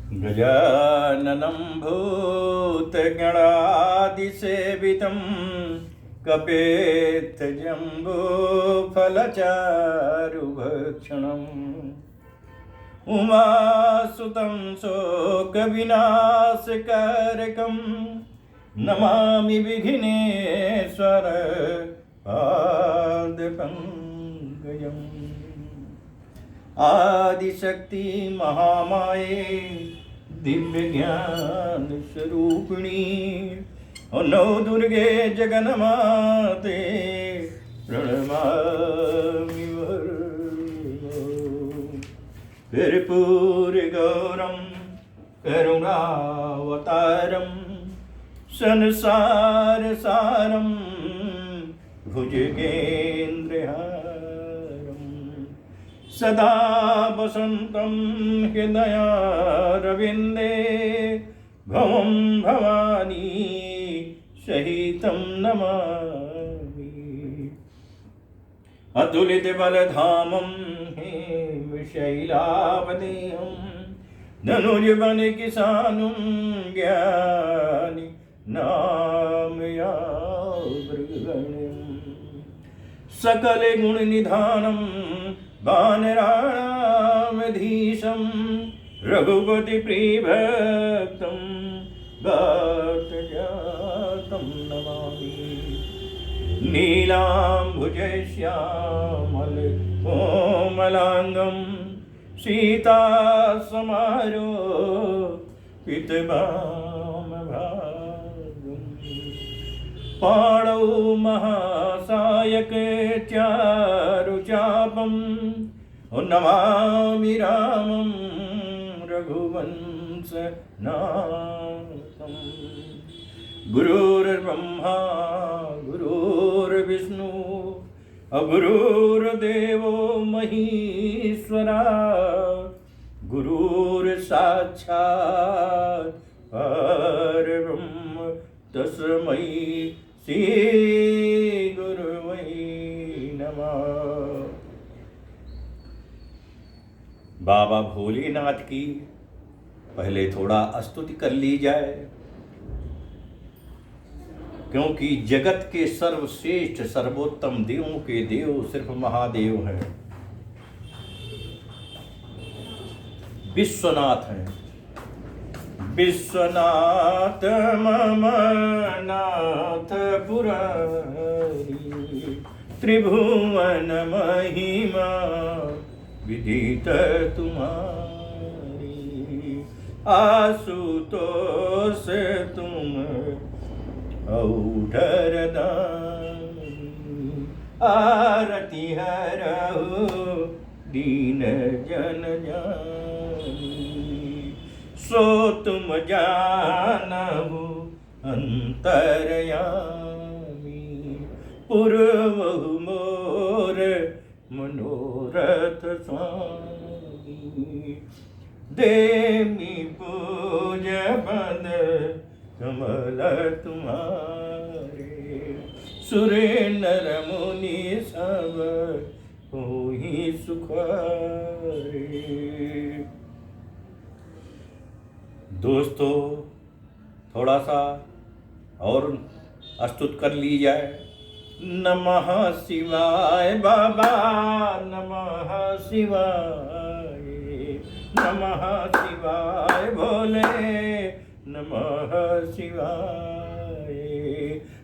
गजाननं भूतगणादिसेवितं कपेत्थजम्बूफलचारुभक्षणम् उमासुतं शोकविनाशकारकं नमामि विघ्नेश्वर पादपङ्कजम्। आदिशक्ति महामाये दिव्य ज्ञान स्वरूपिणी नौ दुर्गे जगन्माते प्रणमामि कर्पूरगौरं करुणावतारं संसारसारं भुजगेन्द्रहारं सदा वसन्तं हृदयारविन्दे भवं भवानी सहितं नमामि। अतुलितबलधामं हेमशैलावदेहं धनुर्वनकिसानुं ज्ञानि नामयावृगण्यं सकलगुणनिधानं वानराणामधीशं रघुपतिप्रियभक्तं वातजातं नमामि। नीलाम्बुजश्यामलकोमलाङ्गं सीतासमारोपितवामभागं पाणौ महासायके चारुचापं नमामि रामं रघुवंशनाथम्। गुरुर्ब्रह्मा गुरुर्विष्णु गुरुर्देवो महेश्वरा गुरुर्साक्षात् परब्रह्म तस्मै श्री गुरुवे नमः। बाबा भोलेनाथ की पहले थोड़ा स्तुति कर ली जाए, क्योंकि जगत के सर्वश्रेष्ठ सर्वोत्तम देवों के देव सिर्फ महादेव हैं, विश्वनाथ हैं। विश्वनाथ मम नाथ पुरारी त्रिभुवन महिमा विदित तुम्हारी। आशुतोष तुम औढरदानी आरती हरहु दीन जन जानी। सो तुम जानहु अंतरयामी पूर्वहु मोर मनोरथ स्वामी। देमी पूज बंद कमल तुम्हारे सुरेंद्र मुनि सब होहि सुखारे। दोस्तों थोड़ा सा और स्तुति कर ली जाए। नमः शिवाय बाबा नमः शिवाय, नमः शिवाय भोले नमः शिवाय,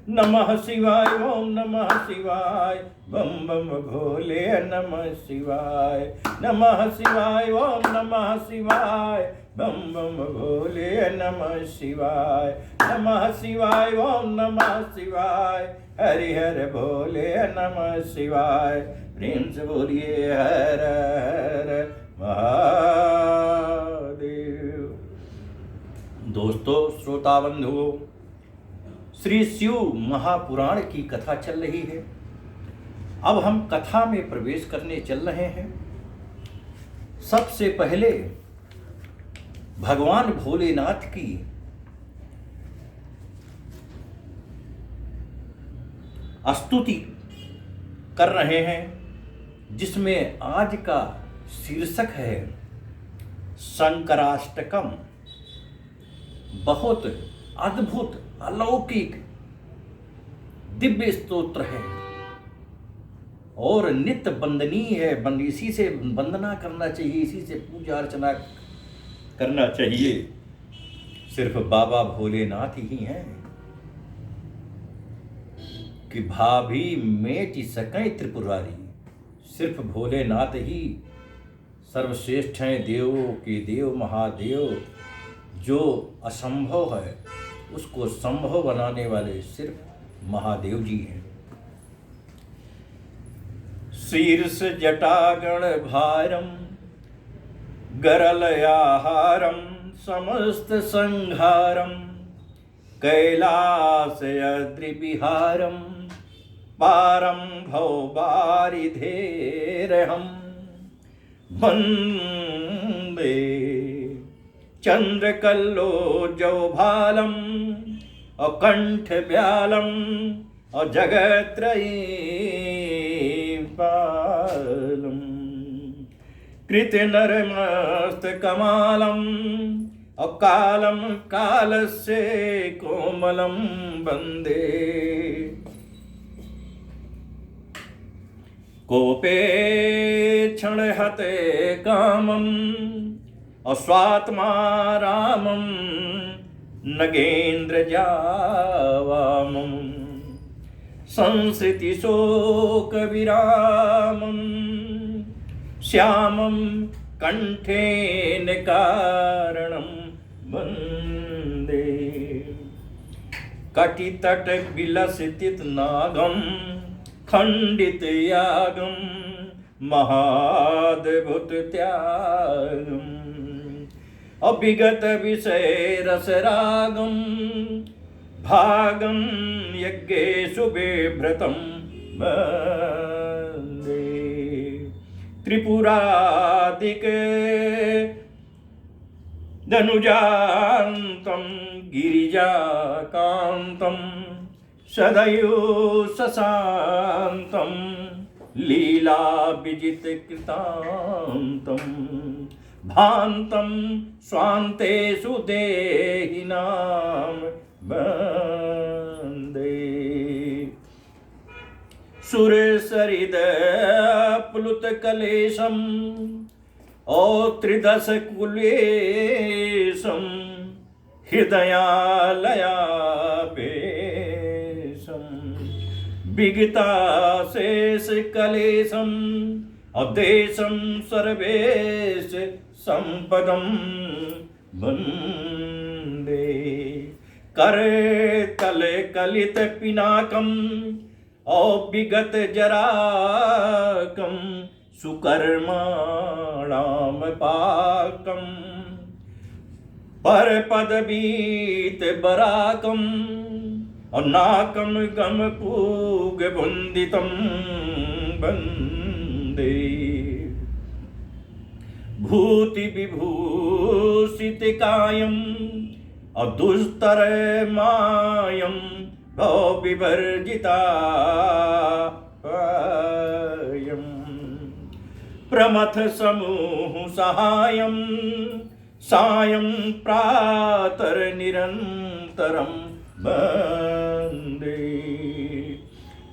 नमः शिवाय ओम नमः शिवाय बम बम भोले नमः शिवाय, नमः शिवाय ओम नमः शिवाय बम बम भोले नमः शिवाय, नमः शिवाय ओम नमः शिवाय हरि हर भोले नमः शिवाय। प्रेम से बोलिए हर हर महादेव। दोस्तों श्रोता बंधुओं, श्री शिव महापुराण की कथा चल रही है। अब हम कथा में प्रवेश करने चल रहे हैं। सबसे पहले भगवान भोलेनाथ की स्तुति कर रहे हैं, जिसमें आज का शीर्षक है शंकराष्टकम। बहुत अद्भुत अलौकिक दिव्य स्तोत्र है और नित्य वंदनीय है। इसी से वंदना करना चाहिए, इसी से पूजा अर्चना करना चाहिए। सिर्फ बाबा भोलेनाथ ही हैं कि भाभी मेटि सकें त्रिपुरारी। सिर्फ भोलेनाथ ही सर्वश्रेष्ठ हैं, देवों के देव महादेव। जो असंभव है उसको संभव बनाने वाले सिर्फ महादेव जी हैं। शीर्ष जटागण भारम गरलयाहारम समस्त संहारम कैलासयद्रिविहारम पारम भववारिधेरहम वंदे चंद्रकल्लोलजौभालम अकंठ व्यालम और जगत्रयीपालम कृतनरमस्तकमालम अकालम कालस्य कोमलम वंदे कोपे क्षणहते कामम अस्वात्मा रामम नगेन्द्र जावामम संसृति शोक विरामम श्यामम कंठेन कारणम वंदे कटितट विलसित नागम खंडित यागम महाद्भुत त्यागम अभिगत विषय रसरागम भागम यज्ञेषु बिभ्रतं वन्दे त्रिपुरादिक धनुजान्तं गिरिजाकान्तं सदैव सशान्तं लीला विजित कृतान्तं भान्तं स्वान्तेषु देहिनां वन्दे सुरसरिद प्लुतकलेशं त्रिदशकुलेशं हृदयालयापेशं विगताशेषकलेशं अदेशं सर्वेश संपदं वन्दे करतल कलित पिनाकं विगत जराकं सुकर्माणां पाकं परपदवीत बराकं नाकं गमपूग वन्दितं वन्दे भूति विभूषित कायं अदुस्तर मायं भवविवर्जितायं प्रमथ समूह सहायं सायं प्रातर निरन्तरं वन्दे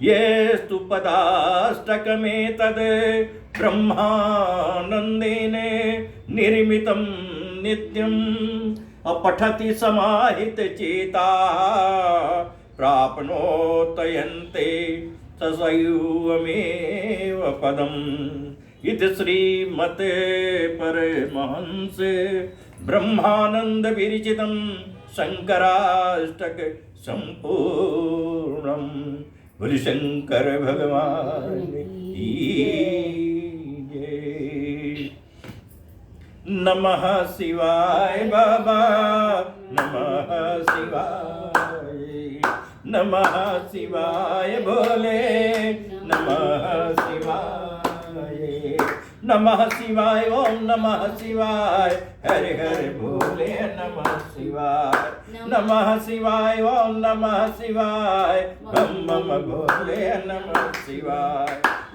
येस्तु पदाष्टकमेतद् ब्रह्मानन्देन निर्मितं नित्यम् अपठति समाहित चेता प्राप्नोतयन्ते ससैवमेव पदम् इति श्रीमते परमहंस ब्रह्मानंद विरचितं शंकराष्टक संपूर्णं बोल शंकर भगवान की जय। नमः शिवाय बाबा नमः शिवाय, नमः शिवाय भोले नमः शिवाय, नमः शिवाय ओम नमः शिवाय, हरे हरे भोले नमः शिवाय, नमः शिवाय ओम नमः शिवाय, बम बम भोले नमः शिवाय,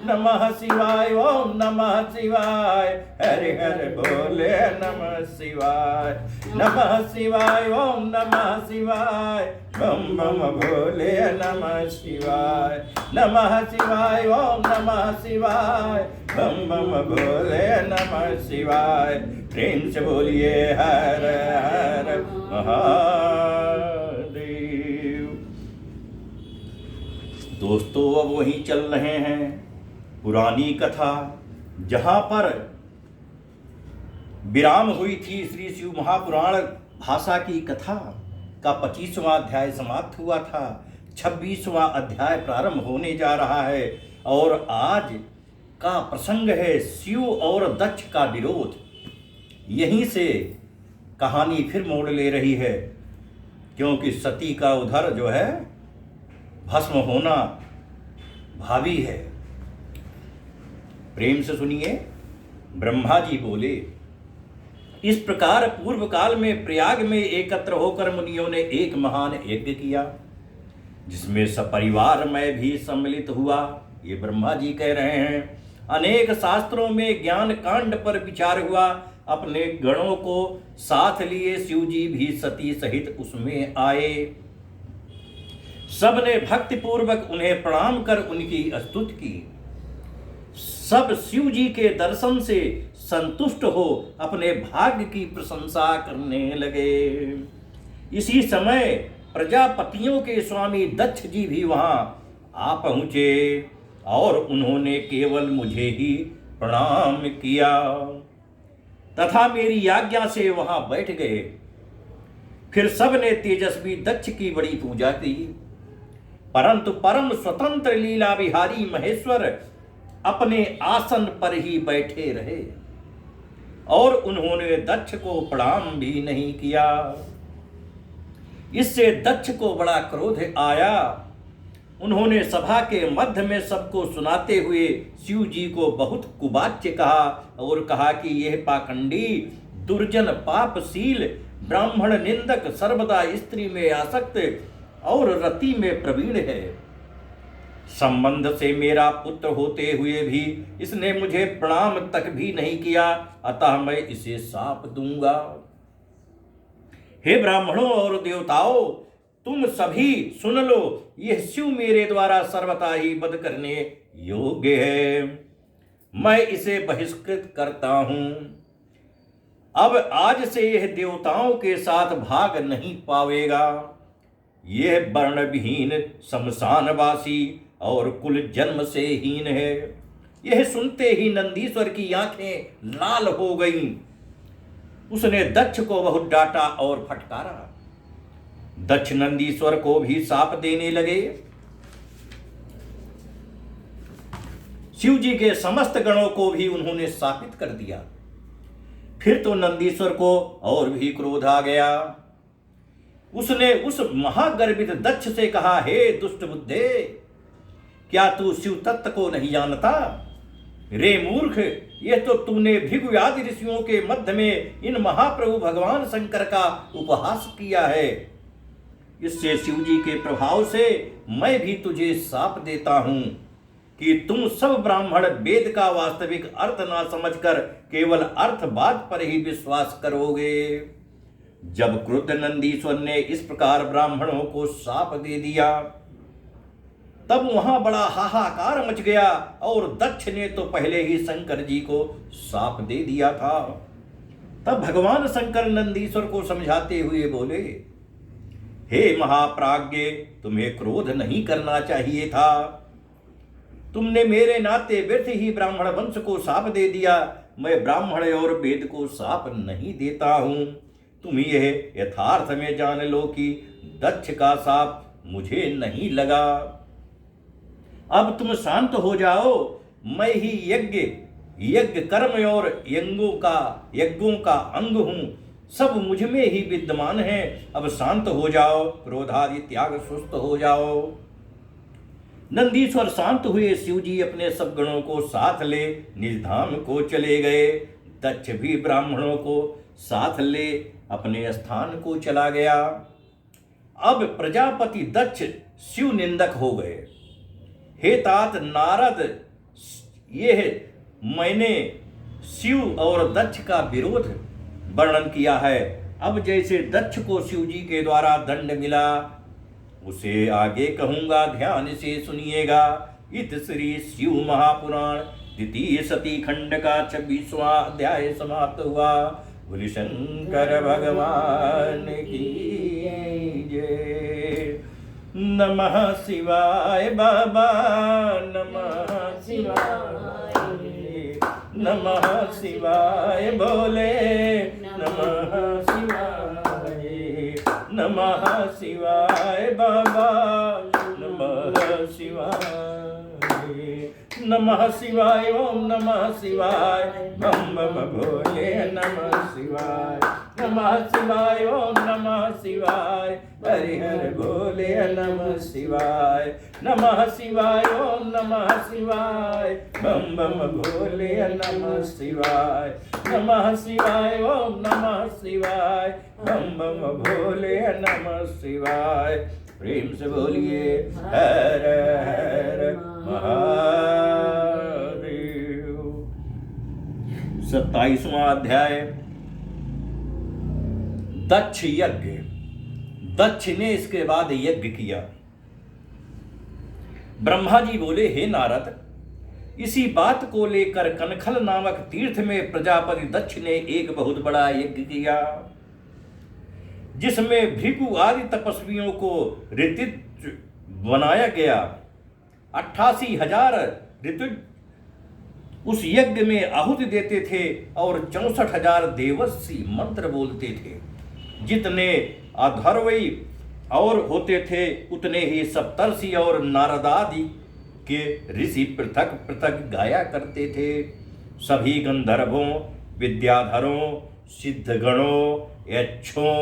नमः शिवाय, ओम नमः शिवाय, हरि हरि बोले नमः शिवाय, नमः शिवाय, ओम नमः शिवाय, बम बम भोले नमः शिवाय, नमः शिवाय, ओम नमः शिवाय, बम बम भोले नमः शिवाय। प्रेम से बोलिए हर हर महादेव। दोस्तों, अब वहीं चल रहे हैं पुरानी कथा, जहां पर विराम हुई थी। श्री शिव महापुराण भाषा की कथा का 25वां अध्याय समाप्त हुआ था। 26वां अध्याय प्रारंभ होने जा रहा है और आज का प्रसंग है शिव और दक्ष का विरोध। यहीं से कहानी फिर मोड़ ले रही है, क्योंकि सती का उधर जो है भस्म होना भावी है। प्रेम से सुनिए। ब्रह्मा जी बोले, इस प्रकार पूर्व काल में प्रयाग में एकत्र होकर मुनियों ने एक महान यज्ञ किया, जिसमें सपरिवार मैं भी सम्मिलित हुआ। ये ब्रह्मा जी कह रहे हैं। अनेक शास्त्रों में ज्ञान कांड पर विचार हुआ। अपने गणों को साथ लिए शिव जी भी सती सहित उसमें आए। सबने भक्ति पूर्वक उन्हें प्रणाम कर उनकी स्तुति की। सब शिव जी के दर्शन से संतुष्ट हो अपने भाग्य की प्रशंसा करने लगे। इसी समय प्रजापतियों के स्वामी दक्ष जी भी वहां आ पहुंचे और उन्होंने केवल मुझे ही प्रणाम किया तथा मेरी आज्ञा से वहां बैठ गए। फिर सबने तेजस्वी दक्ष की बड़ी पूजा की, परंतु परम स्वतंत्र लीला विहारी महेश्वर अपने आसन पर ही बैठे रहे और उन्होंने दक्ष को प्रणाम भी नहीं किया। इससे दक्ष को बड़ा क्रोध आया। उन्होंने सभा के मध्य में सबको सुनाते हुए शिव जी को बहुत कुवाच्य कहा और कहा कि यह पाखंडी, दुर्जन, पापशील, ब्राह्मण निंदक, सर्वदा स्त्री में आसक्त और रति में प्रवीण है। संबंध से मेरा पुत्र होते हुए भी इसने मुझे प्रणाम तक भी नहीं किया, अतः मैं इसे शाप दूंगा। हे ब्राह्मणों और देवताओं, तुम सभी सुन लो, यह शिव मेरे द्वारा सर्वथा ही वध करने योग्य है। मैं इसे बहिष्कृत करता हूं। अब आज से यह देवताओं के साथ भाग नहीं पावेगा। यह वर्ण विहीन, शमशानवासी और कुल जन्म से हीन है। यह सुनते ही नंदीश्वर की आंखें लाल हो गईं। उसने दक्ष को बहुत डांटा और फटकारा। दक्ष नंदीश्वर को भी शाप देने लगे। शिव जी के समस्त गणों को भी उन्होंने शापित कर दिया। फिर तो नंदीश्वर को और भी क्रोध आ गया। उसने उस महागर्वित दक्ष से कहा, हे दुष्ट बुद्धे, क्या तू शिव तत्व को नहीं जानता? रे मूर्ख, यह तो तूने भृगु आदि ऋषियों के मध्य में इन महाप्रभु भगवान शंकर का उपहास किया है। इससे शिव जी के प्रभाव से मैं भी तुझे शाप देता हूं कि तुम सब ब्राह्मण वेद का वास्तविक अर्थ ना समझकर केवल अर्थवाद पर ही विश्वास करोगे। जब क्रुद्ध नंदीश्वर ने इस प्रकार ब्राह्मणों को शाप दे दिया, तब वहां बड़ा हाहाकार मच गया और दक्ष ने तो पहले ही शंकर जी को शाप दे दिया था। तब भगवान शंकर नंदीश्वर को समझाते हुए बोले, हे महाप्राज्ञ, तुम्हें क्रोध नहीं करना चाहिए था। तुमने मेरे नाते व्यर्थ ही ब्राह्मण वंश को शाप दे दिया। मैं ब्राह्मण और वेद को शाप नहीं देता हूं। तुम यह यथार्थ में जान लो कि दक्ष का शाप मुझे नहीं लगा। अब तुम शांत हो जाओ। मैं ही यज्ञ कर्म और यज्ञों का अंग हूं। सब मुझ में ही विद्यमान है। अब शांत हो जाओ, क्रोधादि त्याग, सुस्त हो जाओ। नंदीश्वर शांत हुए। शिव जी अपने सब गणों को साथ ले निज धाम को चले गए। दक्ष भी ब्राह्मणों को साथ ले अपने स्थान को चला गया। अब प्रजापति दक्ष शिव निंदक हो गए। हे तात नारद, यह मैंने शिव और दक्ष का विरोध वर्णन किया है। अब जैसे दक्ष को शिव जी के द्वारा दंड मिला, उसे आगे कहूंगा, ध्यान से सुनिएगा। इत श्री शिव महापुराण द्वितीय सती खंड का 26वां अध्याय समाप्त हुआ। बोले शंकर भगवान की जय। नमः शिवाय बाबा, नमः शिवाय, नमः शिवाय भोले, नमः शिवाय, नमः शिवाय बाबा, नमः शिवाय, नमः शिवाय, ओम नमः शिवाय, बम बम भोले, नमः शिवाय, नमः शिवाय, ओम नमः शिवाय, हरि हर भोले, नमः शिवाय, नमः शिवाय, ओम नमः शिवाय, बम बम भोले, नमः शिवाय, नमः शिवाय, ओम नमः शिवाय, बम बम भोले, नमः शिवाय। प्रेम से बोलिए हर हर महादेव। 27वां अध्याय, दक्ष यज्ञ। दक्ष ने इसके बाद यज्ञ किया। ब्रह्मा जी बोले, हे नारद, इसी बात को लेकर कनखल नामक तीर्थ में प्रजापति दक्ष ने एक बहुत बड़ा यज्ञ किया, जिसमें भृगु आदि तपस्वियों को ऋतुज बनाया गया। 88,000 ऋतुज उस यज्ञ में आहुति देते थे और 64,000 देवर्षि मंत्र बोलते थे। जितने अधर्वी और होते थे, उतने ही सप्तर्षि और नारदादि के ऋषि पृथक पृथक गाया करते थे। सभी गंधर्वों, विद्याधरों, सिद्धगणों, यक्षों,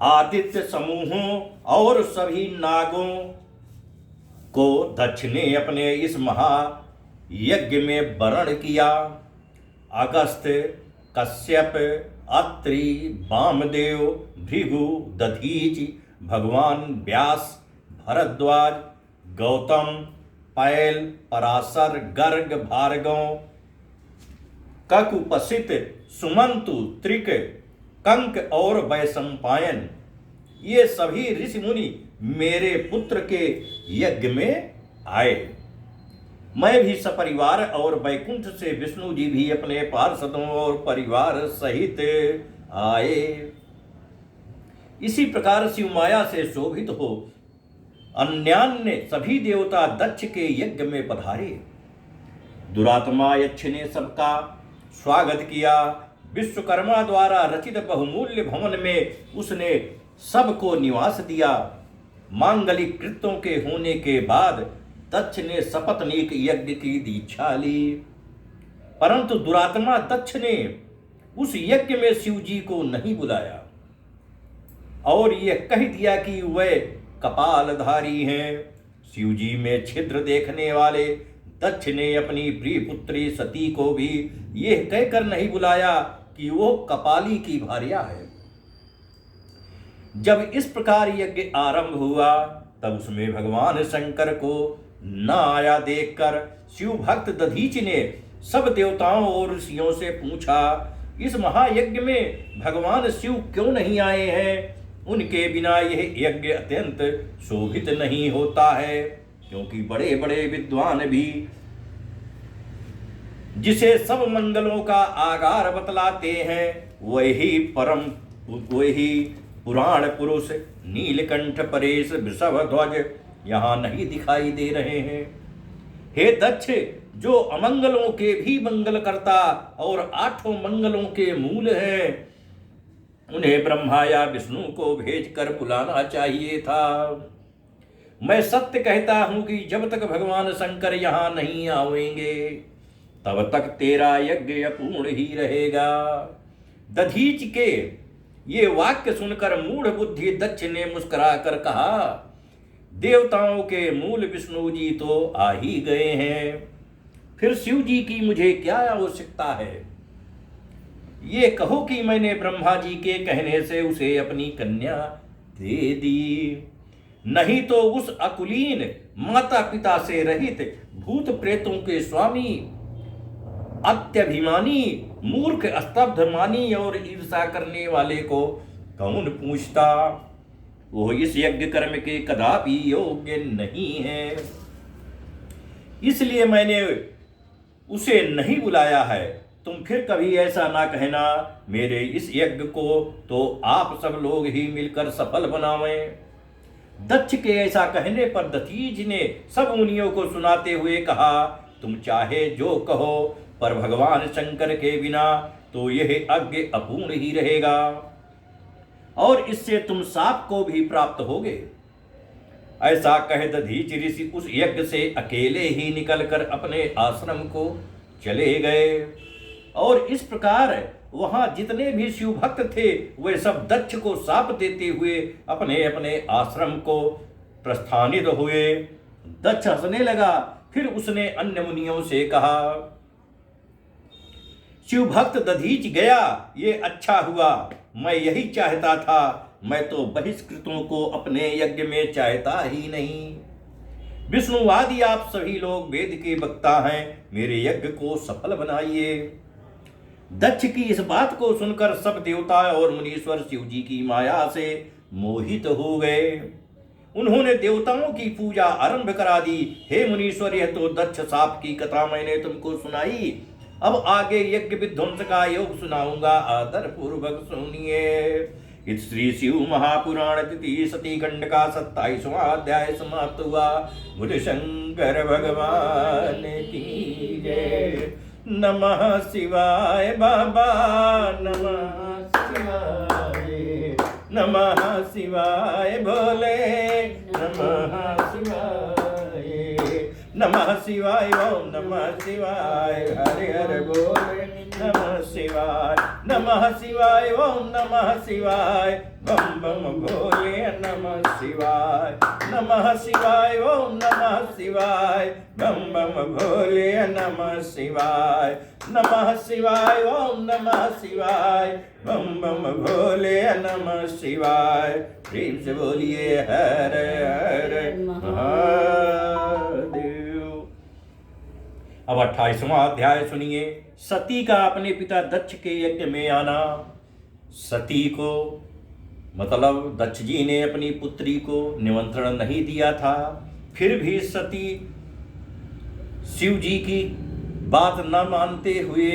आदित्य समूहों और सभी नागों को दक्ष ने अपने इस महायज्ञ में वर्ण किया। अगस्त्य, कश्यप, अत्रि, वामदेव, भृगु, दधीच, भगवान व्यास, भरद्वाज, गौतम, पैल, पराशर, गर्ग, भार्गव, ककुपसित, सुमंतु, त्रिक, कंक और वैशंपायन, ये सभी ऋषि मुनि मेरे पुत्र के यज्ञ में आए। मैं भी सपरिवार और वैकुंठ से विष्णु जी भी अपने पार्षदों और परिवार सहित आए। इसी प्रकार शिव माया से शोभित हो अन्यान्य सभी देवता दक्ष के यज्ञ में पधारे। दुरात्मा यक्ष ने सबका स्वागत किया। विश्वकर्मा द्वारा रचित बहुमूल्य भवन में उसने सबको निवास दिया। मांगलिक कृत्यों के होने के बाद दक्ष ने सपत्नीक यज्ञ की दीक्षा ली, परंतु दुरात्मा दक्ष ने उस यज्ञ में शिव जी को नहीं बुलाया और यह कह दिया कि वे कपालधारी हैं। शिव जी में छिद्र देखने वाले दक्ष ने अपनी प्रिय पुत्री सती को भी यह कहकर नहीं बुलाया कि वो कपाली की भार्या है। जब इस प्रकार यज्ञ आरंभ हुआ, तब उसमें भगवान शंकर को न आया देखकर शिव भक्त दधीच ने सब देवताओं और ऋषियों से पूछा, इस महायज्ञ में भगवान शिव क्यों नहीं आए हैं? उनके बिना यह यज्ञ अत्यंत शोभित नहीं होता है, क्योंकि बड़े बड़े विद्वान भी जिसे सब मंगलों का आगार बतलाते हैं, वही पुराण पुरुष नीलकंठ परेश वृषभ ध्वज यहाँ नहीं दिखाई दे रहे हैं। हे दक्ष, जो अमंगलों के भी मंगल करता और 8 मंगलों के मूल हैं, उन्हें ब्रह्मा या विष्णु को भेजकर बुलाना चाहिए था। मैं सत्य कहता हूं कि जब तक भगवान शंकर यहाँ नहीं आवेंगे, तब तक तेरा यज्ञ अपूर्ण ही रहेगा। दधीच के ये वाक्य सुनकर मूढ़ बुद्धि दक्ष ने मुस्कुराकर कहा, देवताओं के मूल विष्णु जी तो आ ही गए हैं, फिर शिव जी की मुझे क्या आवश्यकता है? ये कहो कि मैंने ब्रह्मा जी के कहने से उसे अपनी कन्या दे दी। नहीं तो उस अकुलीन माता पिता से रहित भूत प्रेतों के स्वामी, अत्यभिमानी, मूर्ख, स्तब्ध मानी और ईर्षा करने वाले को कौन पूछता? वो इस यज्ञ कर्म के कदापि योग्य नहीं है, इसलिए मैंने उसे नहीं बुलाया है। तुम फिर कभी ऐसा ना कहना, मेरे इस यज्ञ को तो आप सब लोग ही मिलकर सफल बनावें। दक्ष के ऐसा कहने पर दधीचि ने सब मुनियों को सुनाते हुए कहा, तुम चाहे जो कहो, पर भगवान शंकर के बिना तो यह यज्ञ अपूर्ण ही रहेगा और इससे तुम साप को भी प्राप्त होगे। ऐसा कह दधीचि ऋषि उस यज्ञ से अकेले ही निकलकर अपने आश्रम को चले गए और इस प्रकार वहां जितने भी शिव भक्त थे वे सब दक्ष को शाप देते हुए अपने अपने आश्रम को प्रस्थानित हुए। दक्ष हंसने लगा, फिर उसने अन्य मुनियों से कहा, शिव भक्त दधीचि गया, ये अच्छा हुआ, मैं यही चाहता था। मैं तो बहिष्कृतों को अपने यज्ञ में चाहता ही नहीं। विष्णुवादी आप सभी लोग वेद के वक्ता हैं, मेरे यज्ञ को सफल बनाइए। दक्ष की इस बात को सुनकर सब देवता और मुनीश्वर शिव जी की माया से मोहित हो गए। उन्होंने देवताओं की पूजा आरंभ करा दी। हे मुनीश्वर, यह तो दक्ष साप की कथा मैंने तुमको सुनाई, अब आगे यज्ञ विध्वंस का योग सुनाऊंगा, आदर पूर्वक सुनिए। श्री शिव महापुराण तृतीय सती खंड का 27वां अध्याय समाप्त हुआ। बोले शंकर भगवान की जय। नमः शिवाय बाबा, नमः शिवाय, नमः शिवाय भोले, नमः शिवाय, नमः शिवाय, ओम नमः शिवाय, हरे हरे बोले, नमः शिवाय, नमः शिवाय, ओम नमः शिवाय, बम बम भोले, नमः शिवाय, नमः शिवाय, ओम नमः शिवाय, बम बम भोले, नमः शिवाय, नमः शिवाय, ओम नमः शिवाय, बम बम भोले, नमः शिवाय। प्रेम से बोलिए हर हर महादेव। अब 28वां अध्याय सुनिए। सती का अपने पिता दक्ष के यज्ञ में आना। सती को मतलब दक्ष जी ने अपनी पुत्री को निमंत्रण नहीं दिया था, फिर भी सती शिव जी की बात न मानते हुए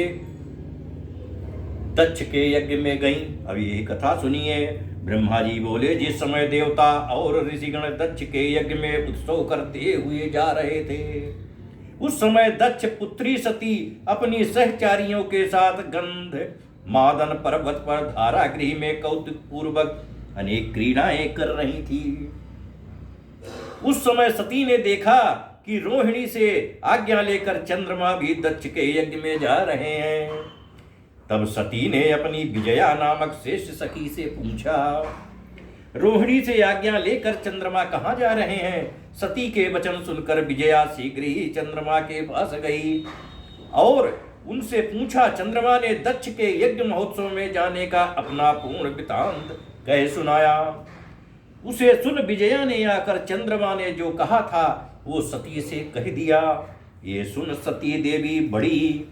दक्ष के यज्ञ में गई। अब ये कथा सुनिए। ब्रह्मा जी बोले, जिस समय देवता और ऋषिगण दक्ष के यज्ञ में उत्सव करते हुए जा रहे थे, उस समय दक्ष पुत्री सती अपनी सहचारियों के साथ गंध मादन पर्वत पर धारागृह में कौतुक पूर्वक अनेक क्रीड़ाएं कर रही थी। उस समय सती ने देखा कि रोहिणी से आज्ञा लेकर चंद्रमा भी दक्ष के यज्ञ में जा रहे हैं। तब सती ने अपनी विजया नामक श्रेष्ठ सखी से पूछा, रोहिणी से आज्ञा लेकर चंद्रमा कहाँ जा रहे हैं? सती के वचन सुनकर विजया शीघ्र ही चंद्रमा के पास गई और उनसे पूछा। चंद्रमा ने दक्ष के यज्ञ महोत्सव में जाने का अपना पूर्ण वृतांत कह सुनाया। उसे सुन विजया ने आकर चंद्रमा ने जो कहा था वो सती से कह दिया। ये सुन सती देवी बड़ी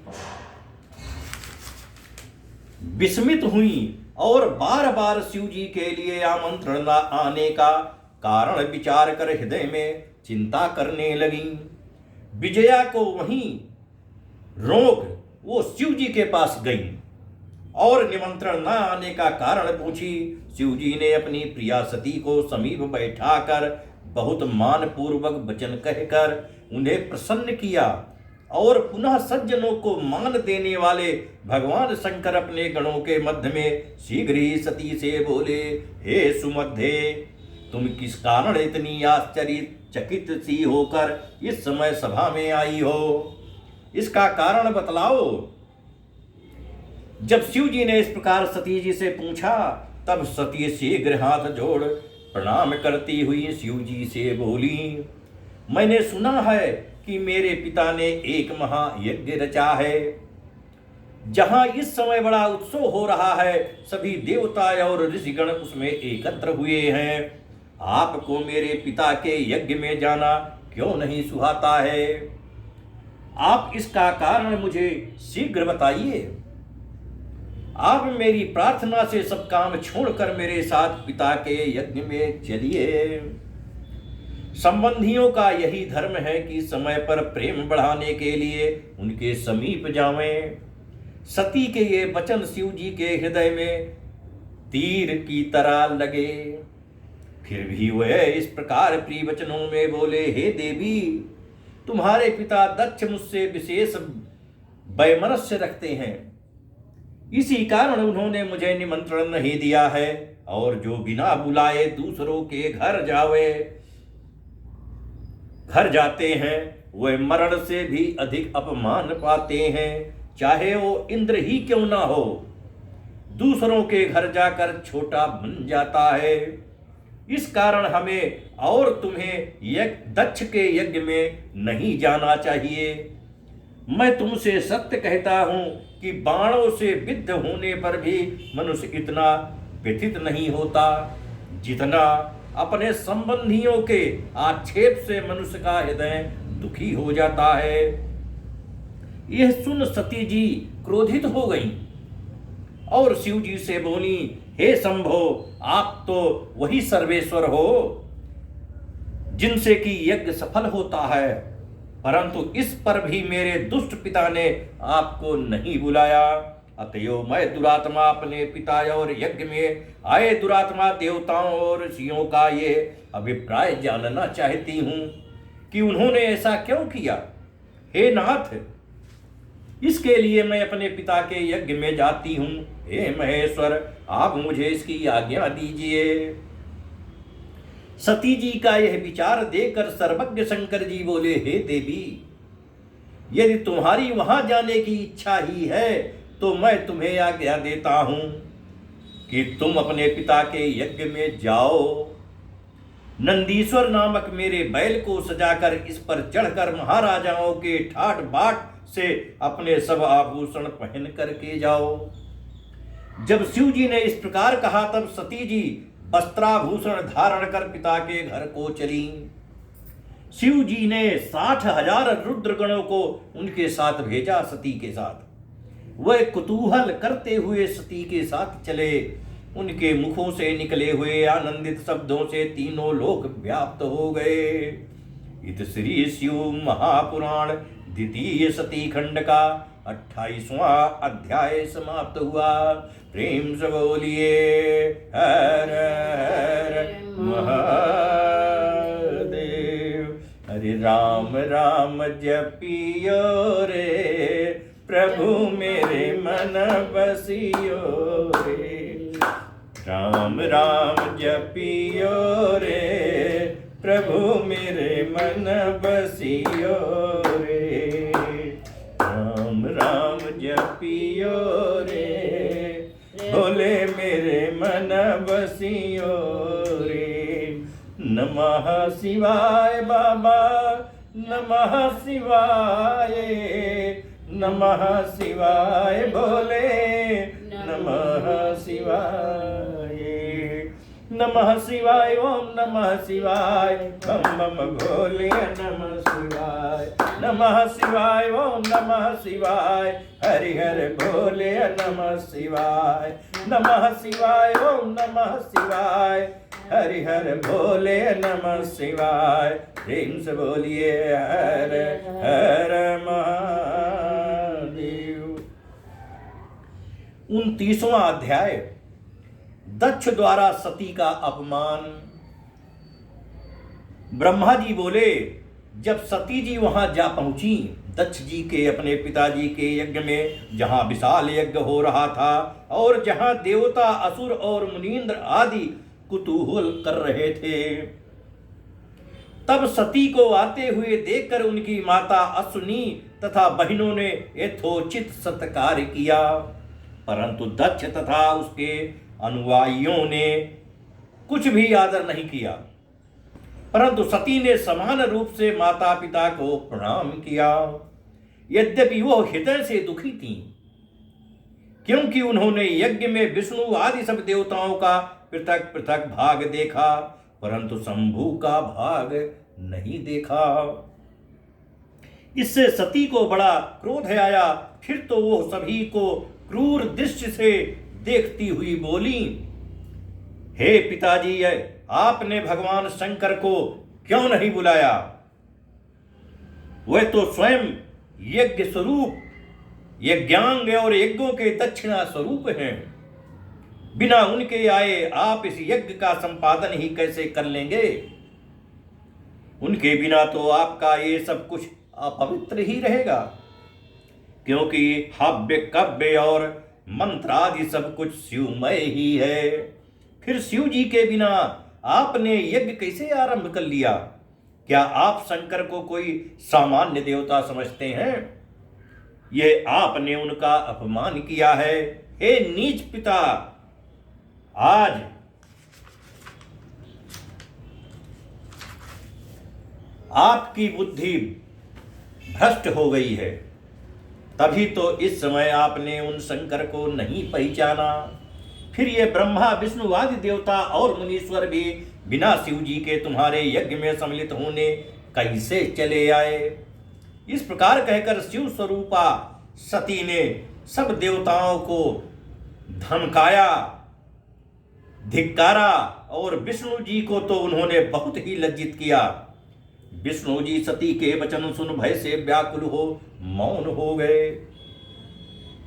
विस्मित हुई और बार बार शिव जी के लिए आमंत्रण न आने का कारण विचार कर हृदय में चिंता करने लगी। विजया को वहीं रोक वो शिव जी के पास गई और निमंत्रण न आने का कारण पूछी। शिव जी ने अपनी प्रिया सती को समीप बैठाकर बहुत मान पूर्वक वचन कहकर उन्हें प्रसन्न किया और पुनः सज्जनों को मान देने वाले भगवान शंकर अपने गणों के मध्य में शीघ्र ही सती से बोले, हे सुमध्ये, तुम किस कारण इतनी आश्चर्यचकित सी होकर इस समय सभा में आई हो? इसका कारण बतलाओ। जब शिव जी ने इस प्रकार सती जी से पूछा, तब सती शीघ्र हाथ जोड़ प्रणाम करती हुई शिव जी से बोली, मैंने सुना है कि मेरे पिता ने एक महायज्ञ रचा है, जहां इस समय बड़ा उत्सव हो रहा है। सभी देवता और ऋषिगण उसमें एकत्र हुए हैं। आपको मेरे पिता के यज्ञ में जाना क्यों नहीं सुहाता है? आप इसका कारण मुझे शीघ्र बताइए। आप मेरी प्रार्थना से सब काम छोड़कर मेरे साथ पिता के यज्ञ में चलिए। संबंधियों का यही धर्म है कि समय पर प्रेम बढ़ाने के लिए उनके समीप जावें। सती के ये वचन शिव जी के हृदय में तीर की तरह लगे। फिर भी वह इस प्रकार प्रिय वचनों में बोले, हे देवी, तुम्हारे पिता दक्ष मुझसे विशेष वैमनस्य रखते हैं, इसी कारण उन्होंने मुझे निमंत्रण नहीं दिया है, और जो बिना बुलाए दूसरों के घर जाते हैं वे मरण से भी अधिक अपमान पाते हैं, चाहे वो इंद्र ही क्यों ना हो। दूसरों के घर जाकर छोटा बन जाता है। इस कारण हमें और तुम्हें दक्ष के यज्ञ में नहीं जाना चाहिए। मैं तुमसे सत्य कहता हूं कि बाणों से विद्ध होने पर भी मनुष्य इतना व्यथित नहीं होता जितना अपने संबंधियों के आक्षेप से मनुष्य का हृदय दुखी हो जाता है। यह सुन सती जी क्रोधित हो गईं और शिव जी से बोली, हे शंभो, आप तो वही सर्वेश्वर हो जिनसे कि यज्ञ सफल होता है, परंतु इस पर भी मेरे दुष्ट पिता ने आपको नहीं बुलाया। अतएव मैं दुरात्मा अपने पिता और यज्ञ में आए दुरात्मा देवताओं और ऋषियों का ये अभिप्राय जानना चाहती हूं कि उन्होंने ऐसा क्यों किया। हे नाथ, इसके लिए मैं अपने पिता के यज्ञ में जाती हूं। हे महेश्वर, आप मुझे इसकी आज्ञा दीजिए। सती जी का यह विचार देकर सर्वज्ञ शंकर जी बोले, हे देवी, यदि तुम्हारी वहां जाने की इच्छा ही है तो मैं तुम्हें आज्ञा देता हूं कि तुम अपने पिता के यज्ञ में जाओ। नंदीश्वर नामक मेरे बैल को सजाकर इस पर चढ़कर महाराजाओं के ठाट बाट से अपने सब आभूषण पहन करके जाओ। जब शिव जी ने इस प्रकार कहा तब सती जी वस्त्राभूषण धारण कर पिता के घर को चली। शिव जी ने 60,000 रुद्रगणों को उनके साथ भेजा। सती के साथ वह कुतूहल करते हुए सती के साथ चले। उनके मुखों से निकले हुए आनंदित शब्दों से तीनों लोक व्याप्त हो गए। इत श्री शिव महापुराण द्वितीय सती खंड का 28वां अध्याय समाप्त हुआ। प्रेम से बोलिए हर हर महादेव। हरे राम राम जपियो रे, प्रभु मेरे मन बसियो रे। राम राम जपियो रे, प्रभु मेरे मन बसियो रे। राम राम जपियो रे, भोले मेरे मन बसियो रे। नमः शिवाय बाबा, नमः शिवाय, नमः शिवाय भोले, नमः शिवाय। नमः शिवाय, ओम नमः शिवाय, बम बम भोले नमः शिवाय। नमः शिवाय, ओम नमः शिवाय, हरि हर भोले नमः शिवाय। नमः शिवाय, ओम नमः शिवाय, हरि हर भोले नमः शिवाय। प्रेम से बोलिए हर हर महादेव। 29वां अध्याय, दक्ष द्वारा सती का अपमान। ब्रह्मा जी बोले, जब सती जी वहां जा पहुंची दक्ष जी के अपने पिताजी के यज्ञ में, जहां विशाल यज्ञ हो रहा था और जहां देवता असुर और मुनींद्र आदि कुतूहल कर रहे थे, तब सती को आते हुए देखकर उनकी माता अश्विनी तथा बहनों ने यथोचित सत्कार किया, परंतु दक्ष तथा उसके अनुयायियों ने कुछ भी आदर नहीं किया। परंतु सती ने समान रूप से माता पिता को प्रणाम किया। यद्यपि वो हृदय से दुखी थीं, क्योंकि उन्होंने यज्ञ में विष्णु आदि सब देवताओं का पृथक पृथक भाग देखा परंतु शंभु का भाग नहीं देखा। इससे सती को बड़ा क्रोध आया। फिर तो वो सभी को क्रूर दृष्टि से देखती हुई बोली, हे पिताजी, आपने भगवान शंकर को क्यों नहीं बुलाया? वह तो स्वयं यज्ञ स्वरूप, यज्ञांग और यज्ञों के दक्षिणा स्वरूप हैं। बिना उनके आए आप इस यज्ञ का संपादन ही कैसे कर लेंगे? उनके बिना तो आपका ये सब कुछ अपवित्र ही रहेगा, क्योंकि हव्य कव्य और मंत्र आदि सब कुछ शिवमय ही है। फिर शिव जी के बिना आपने यज्ञ कैसे आरंभ कर लिया? क्या आप शंकर को कोई सामान्य देवता समझते हैं? ये आपने उनका अपमान किया है। हे नीच पिता, आज आपकी बुद्धि भ्रष्ट हो गई है। तभी तो इस समय आपने उन शंकर को नहीं पहचाना। फिर ये ब्रह्मा विष्णु आदि देवता और मुनीश्वर भी बिना शिव जी के तुम्हारे यज्ञ में सम्मिलित होने कैसे चले आए? इस प्रकार कहकर शिव स्वरूपा सती ने सब देवताओं को धमकाया, धिक्कारा, और विष्णु जी को तो उन्होंने बहुत ही लज्जित किया। विष्णु जी सती के वचन सुन भय से व्याकुल हो मौन हो गए।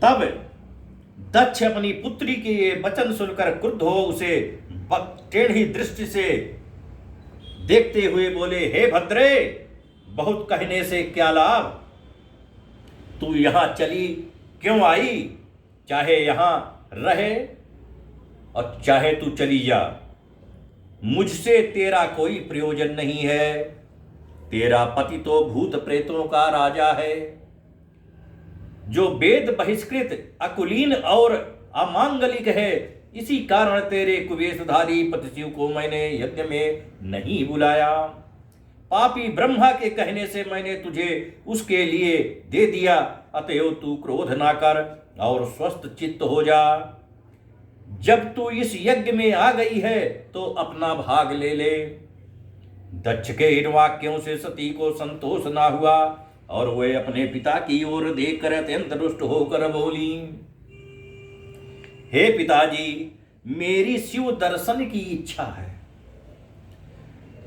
तब दक्ष अपनी पुत्री के ये वचन सुनकर क्रुद्ध हो उसे टेढ़ी दृष्टि से देखते हुए बोले, हे भद्रे, बहुत कहने से क्या लाभ? तू यहां चली क्यों आई? चाहे यहां रहे और चाहे तू चली जा, मुझसे तेरा कोई प्रयोजन नहीं है। तेरा पति तो भूत प्रेतों का राजा है, जो वेद बहिष्कृत, अकुलीन और अमांगलिक है। इसी कारण तेरे कुवेशधारी पति शिव को मैंने यज्ञ में नहीं बुलाया। पापी ब्रह्मा के कहने से मैंने तुझे उसके लिए दे दिया। अतएव तू क्रोध ना कर और स्वस्थ चित्त हो जा। जब तू इस यज्ञ में आ गई है तो अपना भाग ले ले। दक्ष के इन वाक्यों से सती को संतोष ना हुआ और वे अपने पिता की ओर देखकर अत्यंत रुष्ट होकर बोली, हे पिताजी, मेरी शिव दर्शन की इच्छा है।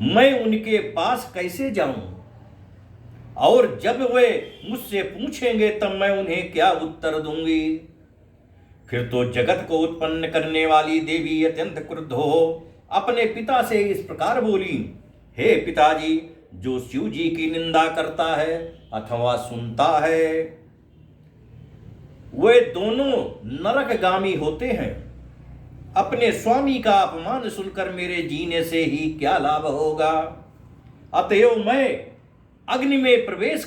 मैं उनके पास कैसे जाऊं? और जब वे मुझसे पूछेंगे तब मैं उन्हें क्या उत्तर दूंगी? फिर तो जगत को उत्पन्न करने वाली देवी अत्यंत क्रुद्ध हो अपने पिता से इस प्रकार बोली, हे पिताजी, जो शिव जी की निंदा करता है अथवा सुनता है वे दोनों नरकगामी होते हैं। अपने स्वामी का अपमान सुनकर मेरे जीने से ही क्या लाभ होगा? अतएव मैं अग्नि में प्रवेश